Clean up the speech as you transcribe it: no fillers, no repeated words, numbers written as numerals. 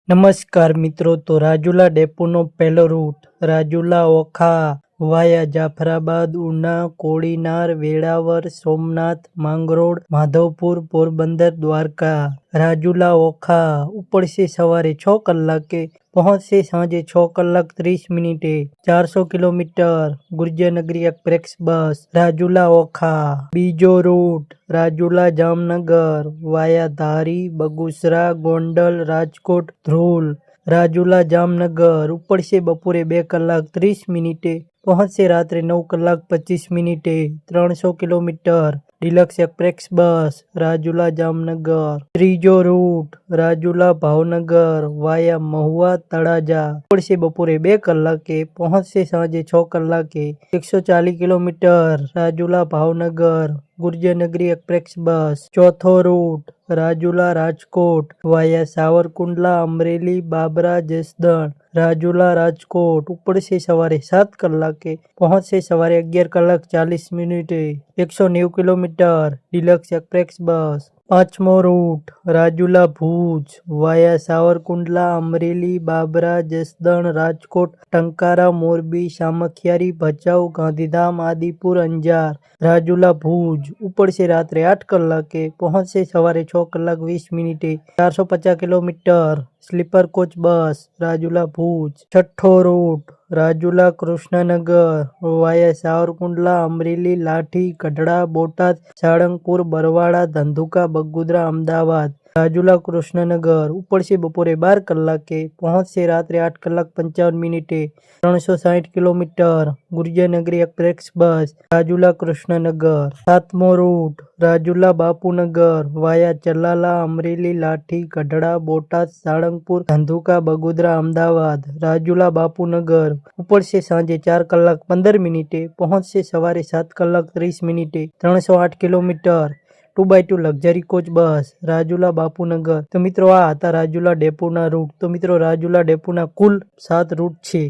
નમસ્કાર મિત્રો, તો રાજુલા ડેપોનો પહેલો રૂટ રાજુલા ઓખા વાયા જાફરાબાદ, ઉના, કોડીનાર, વેળાવર, સોમનાથ, માંગરોળ, માધવપુર, પોરબંદર, દ્વારકા। રાજુલા ઓખા ઉપડશે સવારે 6 કલાકે, પહોંચશે સાંજે 6 કલાક 30 મિનિટે। 400 kilometre Gurjarnagari express bus Rajula Okha. બીજો રૂટ રાજુલા જામનગર વાયા ધારી, બગુસરા, ગોંડલ, રાજકોટ, ધ્રોલ। રાજુલા જામનગર ઉપડશે બપોરે 2 કલાક 30 મિનિટે, પહોંચશે રાત્રે 9 કલાક 25 મિનિટે। 300 kilometre deluxe express bus Rajula Jamnagar. ત્રીજો રૂટ રાજુલા ભાવનગર વાયા મહુવા, તળાજા ઉપડશે બપોરે 2 કલાકે, પહોંચશે સાંજે 6 કલાકે। 140 kilometre Rajula Bhavnagar Gurjarnagari express bus. ચોથો રૂટ રાજુલા રાજકોટ વાયા સાવરકુંડલા, અમરેલી, બાબરા, જસદણ। રાજુલા રાજકોટ ઉપડશે સવારે 7 કલાકે, પહોંચશે સવારે 11 કલાક 40 મિનિટે। 190 કિલોમીટર ડિલક્સ એક્સપ્રેસ બસ। પાંચમો રૂટ રાજુલા ભુજ વાયા સાવરકુંડલા, અમરેલી, બાબરા, જસદણ, રાજકોટ, ટંકારા, મોરબી, સામખિયારી, ભચાઉ, ગાંધીધામ, આદિપુર, અંજાર। રાજુલા ભુજ ઉપડશે રાત્રે 8 કલાકે, પહોંચશે સવારે 6 કલાક 20 મિનિટે। 450 કિલોમીટર સ્લીપર કોચ બસ રાજુલા ભુજ। છઠ્ઠો રૂટ રાજુલા કૃષ્ણનગર વાયા સાવરકુંડલા, અમરેલી, લાઠી, ગઢડા, બોટાદ, સાળંગપુર, બરવાડા, ધંધુકા, બગોદરા, અમદાવાદ। રાજુલા કૃષ્ણનગર ઉપડશે બપોરે 12 કલાકે, પહોંચશે રાત્રે 8 કલાક 55 મિનિટે। 360 kilometre Gurjarnagari express bus Rajula Krishnanagar. સાતમો રૂટ રાજુલા બાપુનગર વાયા ચલાલા, અમરેલી, લાઠી, ગઢડા, બોટાદ, સાળંગપુર, ધંધુકા, બગોદરા, અમદાવાદ। રાજુલા બાપુનગર ઉપડશે સાંજે 4 કલાક 15 મિનિટે, પહોંચશે સવારે 7 કલાક 30 મિનિટે। 308 કિલોમીટર 2x2 લક્ઝરી કોચ બસ રાજુલા બાપુનગર। તો મિત્રો, આ હતા રાજુલા ડેપોના રૂટ। તો મિત્રો, રાજુલા ડેપોના કુલ 7 રૂટ છે।